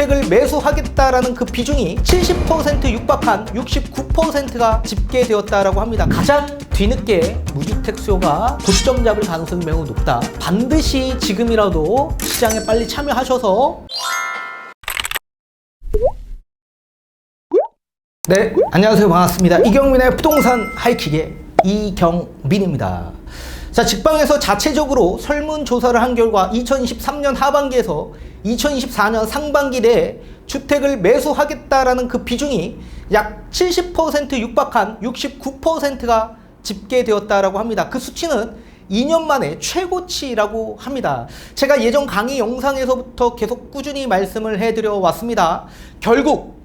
주택을 매수하겠다라는 그 비중이 70% 육박한 69%가 집계되었다라고 합니다. 가장 뒤늦게 무주택 수요가 고점 잡을 가능성이 매우 높다. 반드시 지금이라도 시장에 빨리 참여하셔서. 네, 안녕하세요. 반갑습니다. 이경민의 부동산 하이킥의 이경민입니다. 자, 직방에서 자체적으로 설문조사를 한 결과 2023년 하반기에서 2024년 상반기 내에 주택을 매수하겠다라는 그 비중이 약 70% 육박한 69%가 집계되었다라고 합니다. 그 수치는 2년 만에 최고치라고 합니다. 제가 예전 강의 영상에서부터 계속 꾸준히 말씀을 해드려 왔습니다. 결국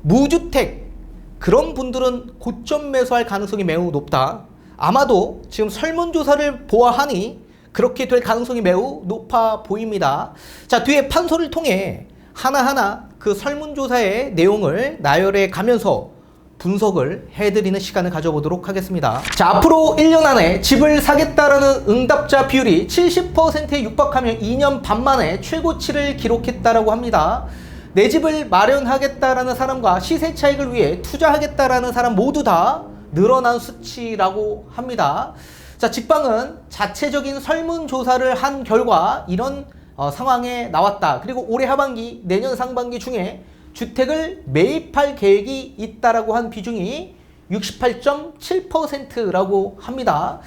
무주택 그런 분들은 고점 매수할 가능성이 매우 높다. 아마도 지금 설문조사를 보아하니 그렇게 될 가능성이 매우 높아 보입니다. 자, 뒤에 판서를 통해 하나하나 그 설문조사의 내용을 나열해 가면서 분석을 해드리는 시간을 가져보도록 하겠습니다. 자, 앞으로 1년 안에 집을 사겠다라는 응답자 비율이 70%에 육박하며 2년 반 만에 최고치를 기록했다라고 합니다. 내 집을 마련하겠다라는 사람과 시세 차익을 위해 투자하겠다라는 사람 모두 다 늘어난 수치라고 합니다. 자, 직방은 자체적인 설문조사를 한 결과 이런 상황에 나왔다. 그리고 올해 하반기, 내년 상반기 중에 주택을 매입할 계획이 있다라고 한 비중이 68.7%라고 합니다.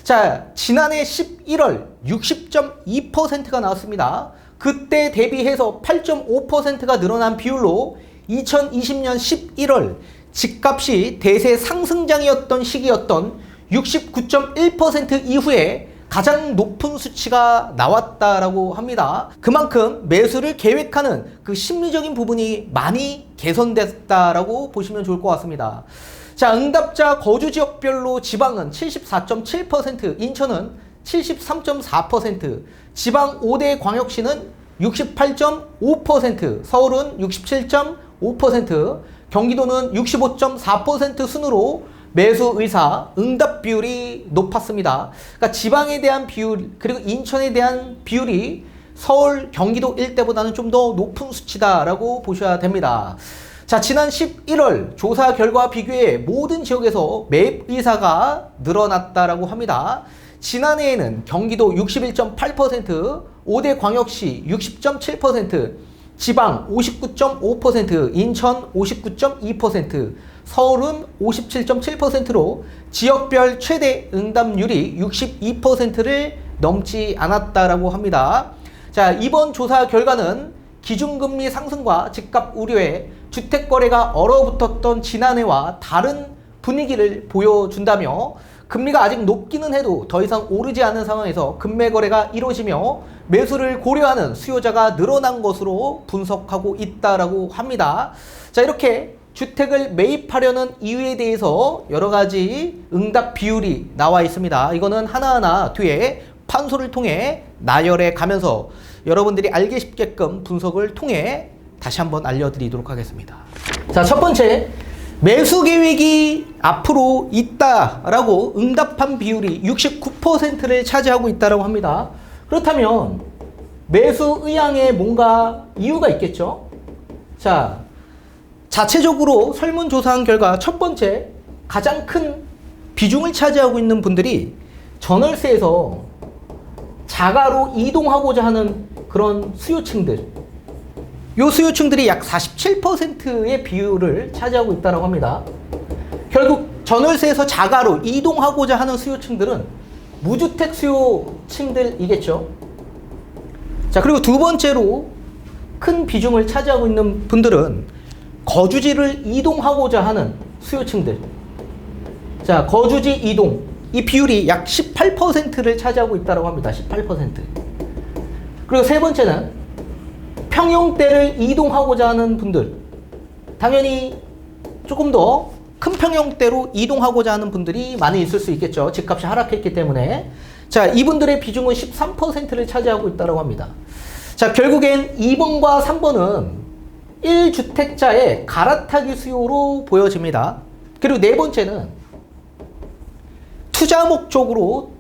자, 지난해 11월 60.2%가 나왔습니다. 그때 대비해서 8.5%가 늘어난 비율로 2020년 11월 집값이 대세 상승장이었던 시기였던 69.1% 이후에 가장 높은 수치가 나왔다라고 합니다. 그만큼 매수를 계획하는 그 심리적인 부분이 많이 개선됐다라고 보시면 좋을 것 같습니다. 자, 응답자 거주 지역별로 지방은 74.7%, 인천은 73.4%, 지방 5대 광역시는 68.5%, 서울은 67.5%, 경기도는 65.4% 순으로 매수 의사 응답 비율이 높았습니다. 그러니까 지방에 대한 비율 그리고 인천에 대한 비율이 서울, 경기도 일대보다는 좀 더 높은 수치다라고 보셔야 됩니다. 자, 지난 11월 조사 결과 비교해 모든 지역에서 매입 의사가 늘어났다라고 합니다. 지난해에는 경기도 61.8%, 5대 광역시 60.7%, 지방 59.5%, 인천 59.2%, 서울은 57.7%로 지역별 최대 응답률이 62%를 넘지 않았다라고 합니다. 자, 이번 조사 결과는 기준금리 상승과 집값 우려에 주택거래가 얼어붙었던 지난해와 다른 분위기를 보여준다며 금리가 아직 높기는 해도 더 이상 오르지 않은 상황에서 금매거래가 이루어지며 매수를 고려하는 수요자가 늘어난 것으로 분석하고 있다라고 합니다. 자, 이렇게 주택을 매입하려는 이유에 대해서 여러 가지 응답 비율이 나와 있습니다. 이거는 하나하나 뒤에 판소를 통해 나열해 가면서 여러분들이 알기 쉽게끔 분석을 통해 다시 한번 알려드리도록 하겠습니다. 자, 첫 번째, 매수 계획이 앞으로 있다라고 응답한 비율이 69%를 차지하고 있다라고 합니다. 그렇다면 매수 의향에 뭔가 이유가 있겠죠? 자, 자체적으로 설문조사한 결과 첫 번째, 가장 큰 비중을 차지하고 있는 분들이 전월세에서 자가로 이동하고자 하는 그런 수요층들, 요 수요층들이 약 47%의 비율을 차지하고 있다고 합니다. 결국 전월세에서 자가로 이동하고자 하는 수요층들은 무주택 수요층들이겠죠. 자, 그리고 두 번째로 큰 비중을 차지하고 있는 분들은 거주지를 이동하고자 하는 수요층들. 자, 거주지 이동, 이 비율이 약 18%를 차지하고 있다고 합니다. 18%. 그리고 세 번째는 평형대를 이동하고자 하는 분들. 당연히 조금 더 큰 평형대로 이동하고자 하는 분들이 많이 있을 수 있겠죠. 집값이 하락했기 때문에. 자, 이분들의 비중은 13%를 차지하고 있다고 합니다. 자, 결국엔 2번과 3번은 1주택자의 갈아타기 수요로 보여집니다. 그리고 네 번째는 투자 목적으로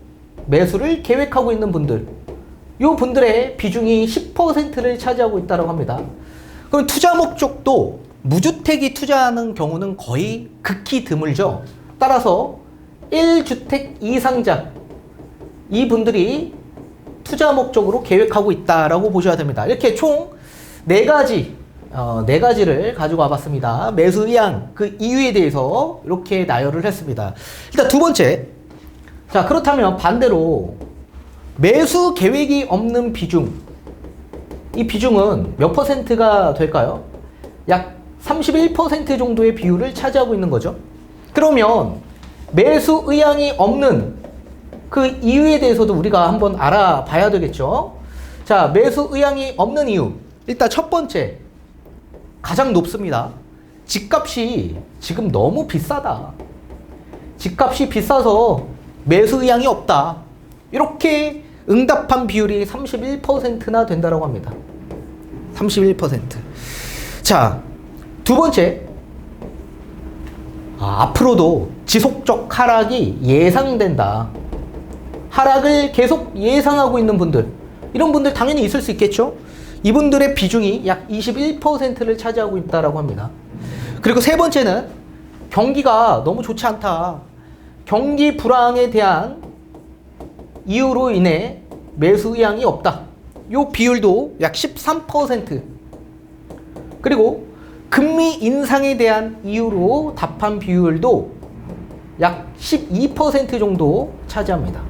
매수를 계획하고 있는 분들, 이 분들의 비중이 10%를 차지하고 있다고 합니다. 그럼 투자 목적도 무주택이 투자하는 경우는 거의 극히 드물죠. 따라서 1주택 이상자 이분들이 투자 목적으로 계획하고 있다라고 보셔야 됩니다. 이렇게 총 4가지를 가지고 와봤습니다. 매수 의향 그 이유에 대해서 이렇게 나열을 했습니다. 일단 두 번째, 자 그렇다면 반대로 매수 계획이 없는 비중, 이 비중은 몇 퍼센트가 될까요? 약 31% 정도의 비율을 차지하고 있는 거죠. 그러면 매수 의향이 없는 그 이유에 대해서도 우리가 한번 알아봐야 되겠죠. 자, 매수 의향이 없는 이유. 일단 첫 번째, 가장 높습니다. 집값이 지금 너무 비싸다. 집값이 비싸서 매수 의향이 없다. 이렇게 응답한 비율이 31%나 된다고 합니다. 31%. 자, 두 번째, 앞으로도 지속적 하락이 예상된다. 하락을 계속 예상하고 있는 분들, 이런 분들 당연히 있을 수 있겠죠. 이분들의 비중이 약 21%를 차지하고 있다고 합니다. 그리고 세 번째는 경기가 너무 좋지 않다. 경기 불황에 대한 이유로 인해 매수 의향이 없다. 이 비율도 약 13%. 그리고 금리 인상에 대한 이유로 답한 비율도 약 12% 정도 차지합니다.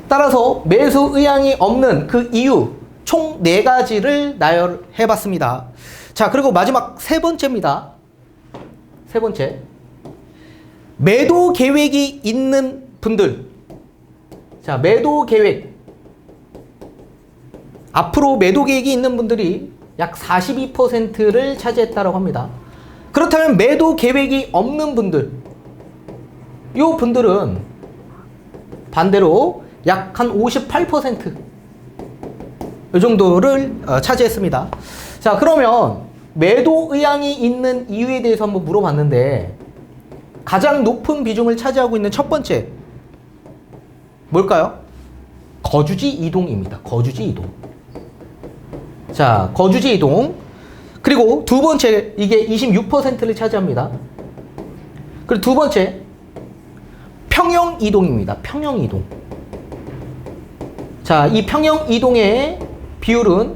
따라서 매수 의향이 없는 그 이유 총 4가지를 나열해 봤습니다. 자, 그리고 마지막 세 번째입니다. 세 번째. 매도 계획이 있는 분들. 자, 매도 계획. 앞으로 매도 계획이 있는 분들이 약 42%를 차지했다고 합니다. 그렇다면 매도 계획이 없는 분들, 이 분들은 반대로 약 한 58% 이 정도를 차지했습니다. 자, 그러면 매도 의향이 있는 이유에 대해서 한번 물어봤는데 가장 높은 비중을 차지하고 있는 첫 번째 뭘까요? 거주지 이동입니다. 거주지 이동. 자, 거주지 이동. 그리고 두 번째, 이게 26%를 차지합니다. 그리고 두 번째, 평형 이동입니다. 평형 이동. 자, 이 평형 이동의 비율은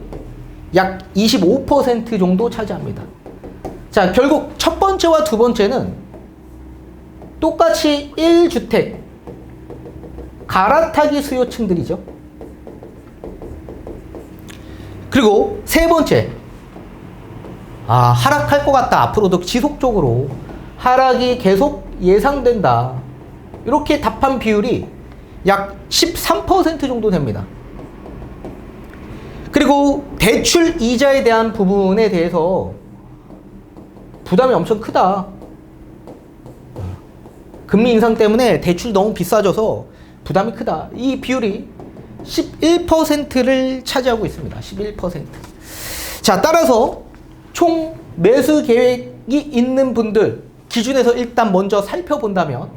약 25% 정도 차지합니다. 자, 결국 첫 번째와 두 번째는 똑같이 1주택 갈아타기 수요층들이죠. 그리고 세 번째, 하락할 것 같다. 앞으로도 지속적으로 하락이 계속 예상된다. 이렇게 답한 비율이 약 13% 정도 됩니다. 그리고 대출 이자에 대한 부분에 대해서 부담이 엄청 크다. 금리 인상 때문에 대출이 너무 비싸져서 부담이 크다. 이 비율이 11%를 차지하고 있습니다. 11%. 자, 따라서 총 매수 계획이 있는 분들 기준에서 일단 먼저 살펴본다면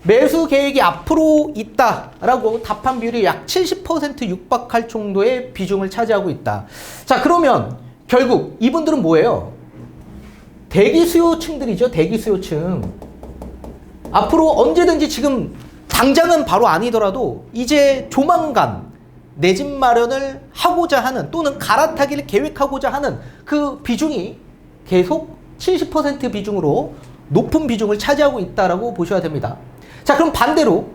매수 계획이 앞으로 있다라고 답한 비율이 약 70% 육박할 정도의 비중을 차지하고 있다. 자, 그러면 결국 이분들은 뭐예요? 대기 수요층들이죠. 대기 수요층. 앞으로 언제든지 지금 당장은 바로 아니더라도 이제 조만간 내 집 마련을 하고자 하는 또는 갈아타기를 계획하고자 하는 그 비중이 계속 70% 비중으로 높은 비중을 차지하고 있다라고 보셔야 됩니다. 자, 그럼 반대로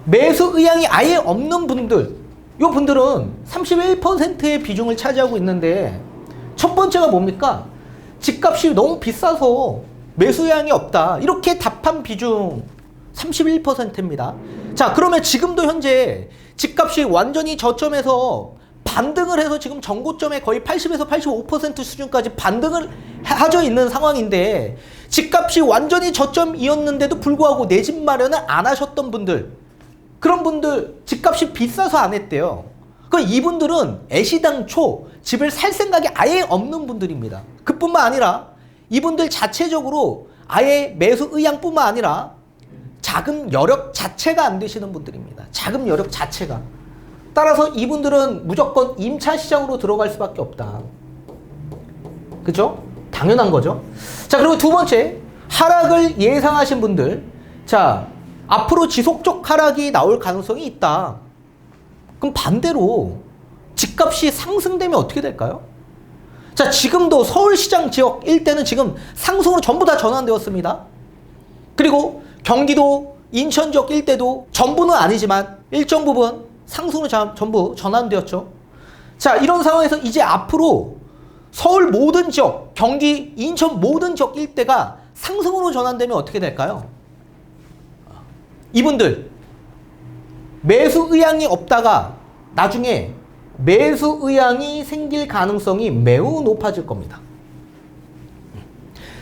매수 의향이 아예 없는 분들, 이 분들은 31%의 비중을 차지하고 있는데 첫 번째가 뭡니까? 집값이 너무 비싸서 매수 의향이 없다. 이렇게 답한 비중 31%입니다. 자, 그러면 지금도 현재 집값이 완전히 저점에서 반등을 해서 지금 전고점에 거의 80에서 85% 수준까지 반등을 하져 있는 상황인데 집값이 완전히 저점이었는데도 불구하고 내 집 마련을 안 하셨던 분들, 그런 분들 집값이 비싸서 안 했대요. 그럼 이분들은 애시당초 집을 살 생각이 아예 없는 분들입니다. 그뿐만 아니라 이분들 자체적으로 아예 매수 의향뿐만 아니라 자금 여력 자체가 안 되시는 분들입니다. 자금 여력 자체가. 따라서 이분들은 무조건 임차 시장으로 들어갈 수밖에 없다. 그죠? 당연한 거죠. 자, 그리고 두 번째, 하락을 예상하신 분들. 자, 앞으로 지속적 하락이 나올 가능성이 있다. 그럼 반대로 집값이 상승되면 어떻게 될까요? 자, 지금도 서울시장 지역 일대는 지금 상승으로 전부 다 전환되었습니다. 그리고 경기도, 인천 지역 일대도 전부는 아니지만 일정 부분 상승으로 전부 전환되었죠. 자, 이런 상황에서 이제 앞으로 서울 모든 지역, 경기, 인천 모든 지역 일대가 상승으로 전환되면 어떻게 될까요? 이분들 매수 의향이 없다가 나중에 매수 의향이 생길 가능성이 매우 높아질 겁니다.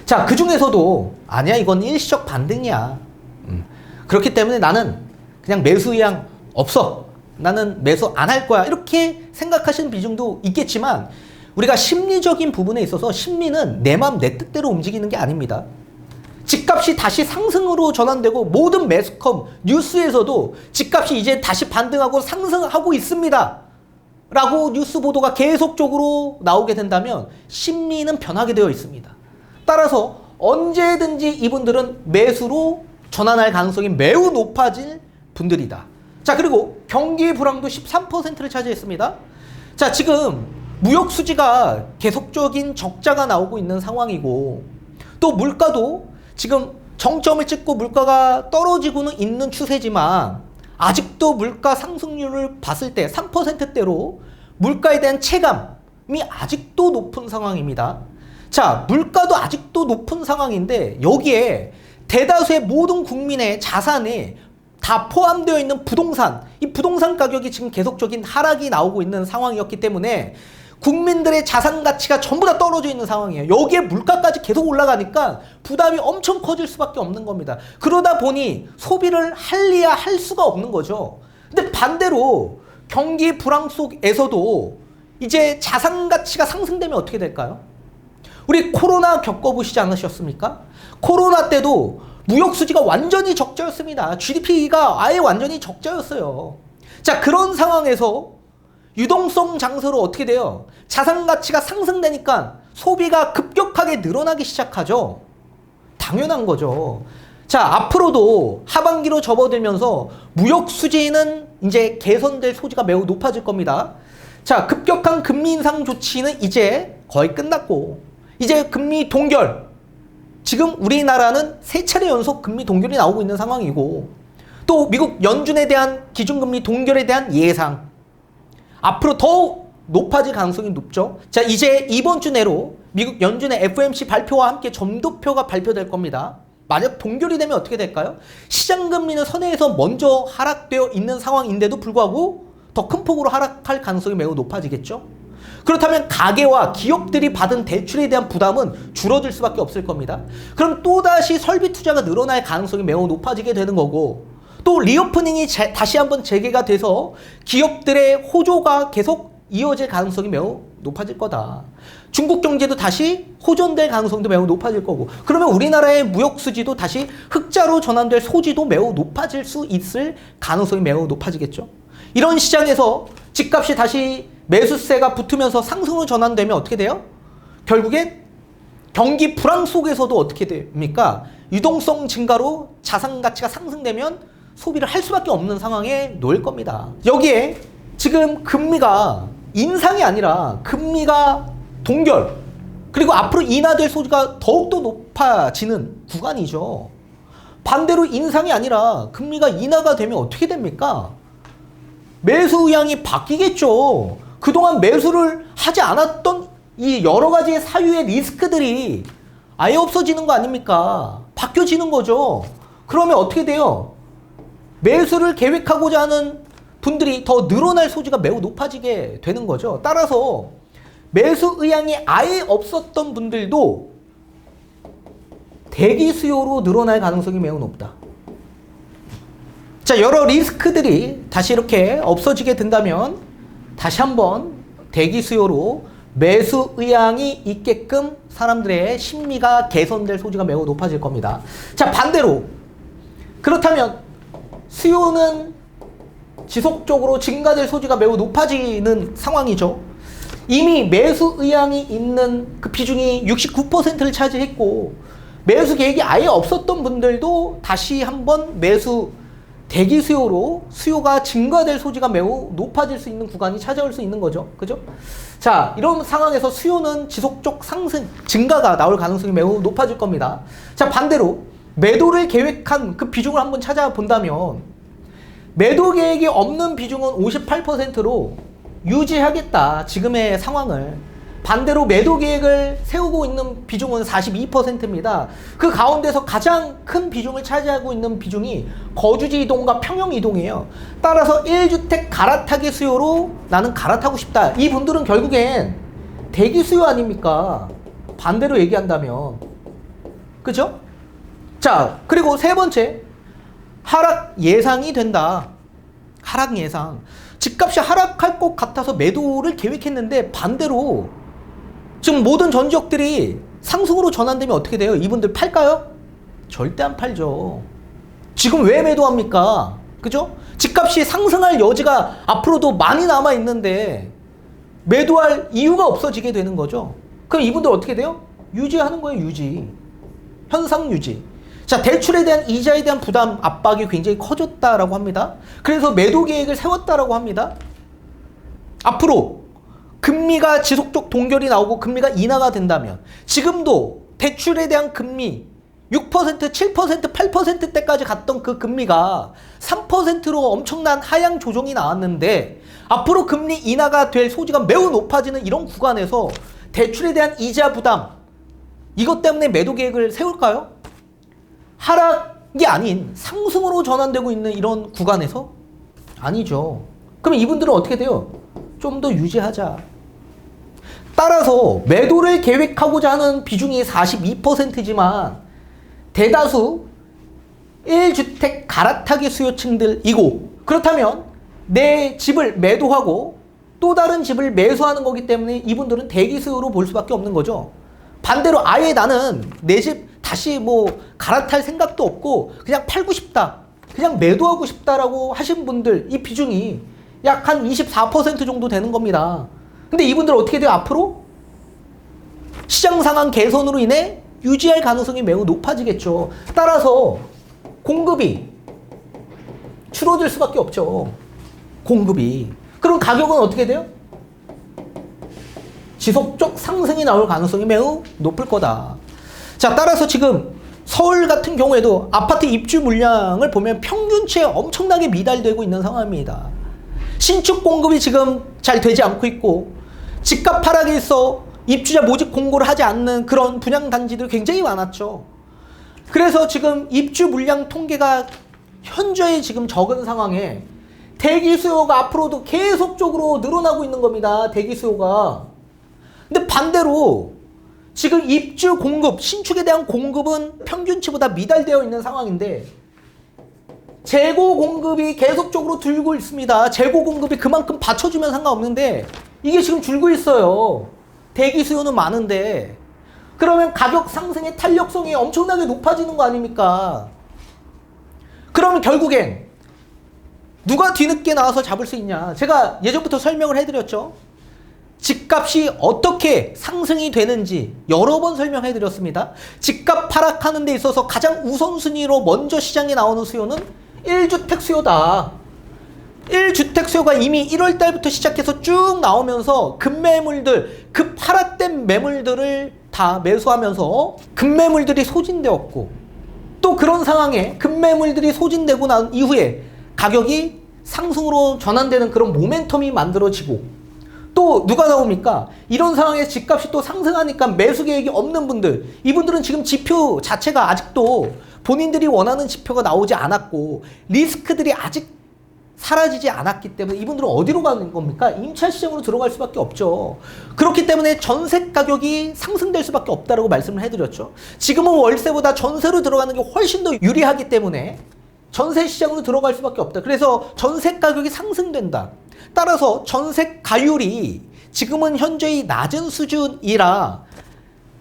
자, 그 중에서도 아니야, 이건 일시적 반등이야. 그렇기 때문에 나는 그냥 매수 의향 없어. 나는 매수 안 할 거야. 이렇게 생각하시는 비중도 있겠지만 우리가 심리적인 부분에 있어서 심리는 내 맘 내 뜻대로 움직이는 게 아닙니다. 집값이 다시 상승으로 전환되고 모든 매스컴 뉴스에서도 집값이 이제 다시 반등하고 상승하고 있습니다 라고 뉴스 보도가 계속적으로 나오게 된다면 심리는 변하게 되어 있습니다. 따라서 언제든지 이분들은 매수로 전환할 가능성이 매우 높아질 분들이다. 자, 그리고 경기 불황도 13%를 차지했습니다. 자, 지금 무역 수지가 계속적인 적자가 나오고 있는 상황이고 또 물가도 지금 정점을 찍고 물가가 떨어지고는 있는 추세지만 아직도 물가 상승률을 봤을 때 3%대로 물가에 대한 체감이 아직도 높은 상황입니다. 자, 물가도 아직도 높은 상황인데 여기에 대다수의 모든 국민의 자산에 다 포함되어 있는 부동산, 이 부동산 가격이 지금 계속적인 하락이 나오고 있는 상황이었기 때문에 국민들의 자산 가치가 전부 다 떨어져 있는 상황이에요. 여기에 물가까지 계속 올라가니까 부담이 엄청 커질 수밖에 없는 겁니다. 그러다 보니 소비를 할래야 할 수가 없는 거죠. 근데 반대로 경기 불황 속에서도 이제 자산 가치가 상승되면 어떻게 될까요? 우리 코로나 겪어보시지 않으셨습니까? 코로나 때도 무역 수지가 완전히 적자였습니다. GDP가 아예 완전히 적자였어요. 자, 그런 상황에서 유동성 장세로 어떻게 돼요? 자산 가치가 상승되니까 소비가 급격하게 늘어나기 시작하죠. 당연한 거죠. 자, 앞으로도 하반기로 접어들면서 무역 수지는 이제 개선될 소지가 매우 높아질 겁니다. 자, 급격한 금리 인상 조치는 이제 거의 끝났고 이제 금리 동결, 지금 우리나라는 3차례 연속 금리 동결이 나오고 있는 상황이고 또 미국 연준에 대한 기준금리 동결에 대한 예상 앞으로 더 높아질 가능성이 높죠. 자, 이제 이번 주 내로 미국 연준의 FOMC 발표와 함께 점도표가 발표될 겁니다. 만약 동결이 되면 어떻게 될까요? 시장금리는 선회에서 먼저 하락되어 있는 상황인데도 불구하고 더 큰 폭으로 하락할 가능성이 매우 높아지겠죠. 그렇다면 가계와 기업들이 받은 대출에 대한 부담은 줄어들 수밖에 없을 겁니다. 그럼 또다시 설비 투자가 늘어날 가능성이 매우 높아지게 되는 거고 또 리오프닝이 다시 한번 재개가 돼서 기업들의 호조가 계속 이어질 가능성이 매우 높아질 거다. 중국 경제도 다시 호전될 가능성도 매우 높아질 거고 그러면 우리나라의 무역 수지도 다시 흑자로 전환될 소지도 매우 높아질 수 있을 가능성이 매우 높아지겠죠. 이런 시장에서 집값이 다시 매수세가 붙으면서 상승으로 전환되면 어떻게 돼요? 결국엔 경기 불황 속에서도 어떻게 됩니까? 유동성 증가로 자산 가치가 상승되면 소비를 할 수밖에 없는 상황에 놓일 겁니다. 여기에 지금 금리가 인상이 아니라 금리가 동결 그리고 앞으로 인하될 소지가 더욱더 높아지는 구간이죠. 반대로 인상이 아니라 금리가 인하가 되면 어떻게 됩니까? 매수 의향이 바뀌겠죠. 그동안 매수를 하지 않았던 이 여러 가지의 사유의 리스크들이 아예 없어지는 거 아닙니까? 바뀌어지는 거죠. 그러면 어떻게 돼요? 매수를 계획하고자 하는 분들이 더 늘어날 소지가 매우 높아지게 되는 거죠. 따라서 매수 의향이 아예 없었던 분들도 대기 수요로 늘어날 가능성이 매우 높다. 자, 여러 리스크들이 다시 이렇게 없어지게 된다면 다시 한번 대기 수요로 매수 의향이 있게끔 사람들의 심리가 개선될 소지가 매우 높아질 겁니다. 자, 반대로 그렇다면 수요는 지속적으로 증가될 소지가 매우 높아지는 상황이죠. 이미 매수 의향이 있는 그 비중이 69%를 차지했고 매수 계획이 아예 없었던 분들도 다시 한번 매수 대기 수요로 수요가 증가될 소지가 매우 높아질 수 있는 구간이 찾아올 수 있는 거죠. 그죠? 자, 이런 상황에서 수요는 지속적 상승, 증가가 나올 가능성이 매우 높아질 겁니다. 자, 반대로 매도를 계획한 그 비중을 한번 찾아본다면 매도 계획이 없는 비중은 58%로 유지하겠다. 지금의 상황을. 반대로 매도 계획을 세우고 있는 비중은 42%입니다. 그 가운데서 가장 큰 비중을 차지하고 있는 비중이 거주지 이동과 평형 이동이에요. 따라서 1주택 갈아타기 수요로 나는 갈아타고 싶다. 이 분들은 결국엔 대기 수요 아닙니까? 반대로 얘기한다면. 그죠? 자, 그리고 세 번째. 하락 예상이 된다. 하락 예상. 집값이 하락할 것 같아서 매도를 계획했는데 반대로 지금 모든 전지역들이 상승으로 전환되면 어떻게 돼요? 이분들 팔까요? 절대 안 팔죠. 지금 왜 매도합니까? 그죠? 집값이 상승할 여지가 앞으로도 많이 남아있는데 매도할 이유가 없어지게 되는 거죠. 그럼 이분들 어떻게 돼요? 유지하는 거예요. 유지. 현상 유지. 자, 대출에 대한 이자에 대한 부담 압박이 굉장히 커졌다라고 합니다. 그래서 매도 계획을 세웠다라고 합니다. 앞으로 금리가 지속적 동결이 나오고 금리가 인하가 된다면 지금도 대출에 대한 금리 6%, 7%, 8%대까지 갔던 그 금리가 3%로 엄청난 하향 조정이 나왔는데 앞으로 금리 인하가 될 소지가 매우 높아지는 이런 구간에서 대출에 대한 이자 부담 이것 때문에 매도 계획을 세울까요? 하락이 아닌 상승으로 전환되고 있는 이런 구간에서? 아니죠. 그럼 이분들은 어떻게 돼요? 좀 더 유지하자. 따라서 매도를 계획하고자 하는 비중이 42%지만 대다수 1주택 갈아타기 수요층들이고 그렇다면 내 집을 매도하고 또 다른 집을 매수하는 거기 때문에 이분들은 대기 수요로 볼 수밖에 없는 거죠. 반대로 아예 나는 내 집 다시 뭐 갈아탈 생각도 없고 그냥 팔고 싶다. 그냥 매도하고 싶다라고 하신 분들 이 비중이 약 한 24% 정도 되는 겁니다. 근데 이분들 어떻게 돼요? 앞으로 시장 상황 개선으로 인해 유지할 가능성이 매우 높아지겠죠. 따라서 공급이 줄어들 수밖에 없죠. 공급이. 그럼 가격은 어떻게 돼요? 지속적 상승이 나올 가능성이 매우 높을 거다. 자, 따라서 지금 서울 같은 경우에도 아파트 입주 물량을 보면 평균치에 엄청나게 미달되고 있는 상황입니다. 신축 공급이 지금 잘 되지 않고 있고 집값 하락에 있어 입주자 모집 공고를 하지 않는 그런 분양단지들이 굉장히 많았죠. 그래서 지금 입주 물량 통계가 현저히 지금 적은 상황에 대기 수요가 앞으로도 계속적으로 늘어나고 있는 겁니다. 대기 수요가. 근데 반대로 지금 입주 공급, 신축에 대한 공급은 평균치보다 미달되어 있는 상황인데 재고 공급이 계속적으로 줄고 있습니다. 재고 공급이 그만큼 받쳐주면 상관없는데 이게 지금 줄고 있어요. 대기 수요는 많은데 그러면 가격 상승의 탄력성이 엄청나게 높아지는 거 아닙니까? 그러면 결국엔 누가 뒤늦게 나와서 잡을 수 있냐? 제가 예전부터 설명을 해드렸죠. 집값이 어떻게 상승이 되는지 여러 번 설명해드렸습니다. 집값 하락하는 데 있어서 가장 우선순위로 먼저 시장에 나오는 수요는 1주택 수요다. 1주택 수요가 이미 1월 달부터 시작해서 쭉 나오면서 급매물들, 급하락된 매물들을 다 매수하면서 급매물들이 소진되었고 또 그런 상황에 급매물들이 소진되고 난 이후에 가격이 상승으로 전환되는 그런 모멘텀이 만들어지고 또 누가 나옵니까? 이런 상황에 집값이 또 상승하니까 매수 계획이 없는 분들 이분들은 지금 지표 자체가 아직도 본인들이 원하는 지표가 나오지 않았고 리스크들이 아직 사라지지 않았기 때문에 이분들은 어디로 가는 겁니까? 임차시장으로 들어갈 수밖에 없죠. 그렇기 때문에 전세 가격이 상승될 수밖에 없다고 말씀을 해드렸죠. 지금은 월세보다 전세로 들어가는 게 훨씬 더 유리하기 때문에 전세 시장으로 들어갈 수밖에 없다. 그래서 전세 가격이 상승된다. 따라서 전세 가율이 지금은 현저히 낮은 수준이라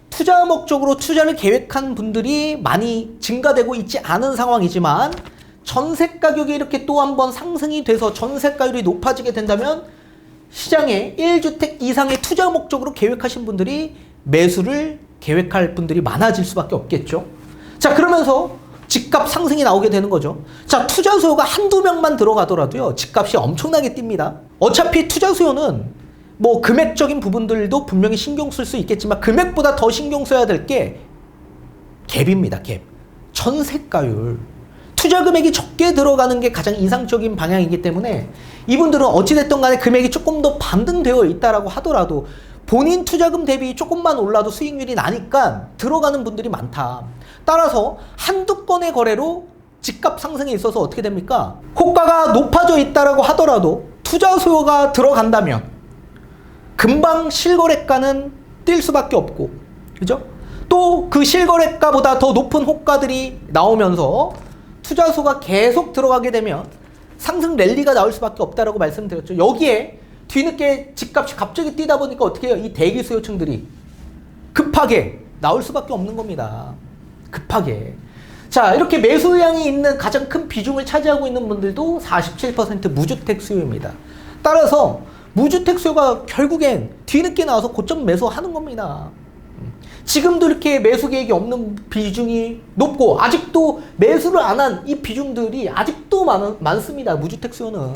투자 목적으로 투자를 계획한 분들이 많이 증가되고 있지 않은 상황이지만 전세 가격이 이렇게 또 한 번 상승이 돼서 전세가율이 높아지게 된다면 시장에 1주택 이상의 투자 목적으로 계획하신 분들이 매수를 계획할 분들이 많아질 수밖에 없겠죠. 자, 그러면서 집값 상승이 나오게 되는 거죠. 자, 투자 수요가 한두 명만 들어가더라도요, 집값이 엄청나게 뜁니다. 어차피 투자 수요는 뭐 금액적인 부분들도 분명히 신경 쓸 수 있겠지만 금액보다 더 신경 써야 될 게 갭입니다. 갭. 전세가율. 투자 금액이 적게 들어가는 게 가장 이상적인 방향이기 때문에 이분들은 어찌됐든 간에 금액이 조금 더 반등되어 있다라고 하더라도 본인 투자금 대비 조금만 올라도 수익률이 나니까 들어가는 분들이 많다. 따라서 한두 건의 거래로 집값 상승에 있어서 어떻게 됩니까? 호가가 높아져 있다라고 하더라도 투자 수요가 들어간다면 금방 실거래가는 뛸 수밖에 없고, 그죠? 또 그 실거래가보다 더 높은 호가들이 나오면서 투자 수요가 계속 들어가게 되면 상승 랠리가 나올 수밖에 없다라고 말씀드렸죠. 여기에 뒤늦게 집값이 갑자기 뛰다 보니까 어떻게 해요? 이 대기 수요층들이 급하게 나올 수밖에 없는 겁니다. 급하게. 자, 이렇게 매수 의향이 있는 가장 큰 비중을 차지하고 있는 분들도 47% 무주택 수요입니다. 따라서 무주택 수요가 결국엔 뒤늦게 나와서 고점 매수하는 겁니다. 지금도 이렇게 매수 계획이 없는 비중이 높고 아직도 매수를 안 한 이 비중들이 아직도 많습니다. 무주택 수요는.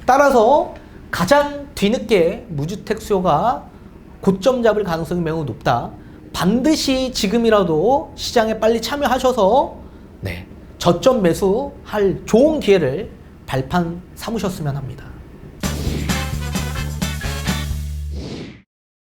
따라서 가장 뒤늦게 무주택 수요가 고점 잡을 가능성이 매우 높다. 반드시 지금이라도 시장에 빨리 참여하셔서 저점 매수할 좋은 기회를 발판 삼으셨으면 합니다.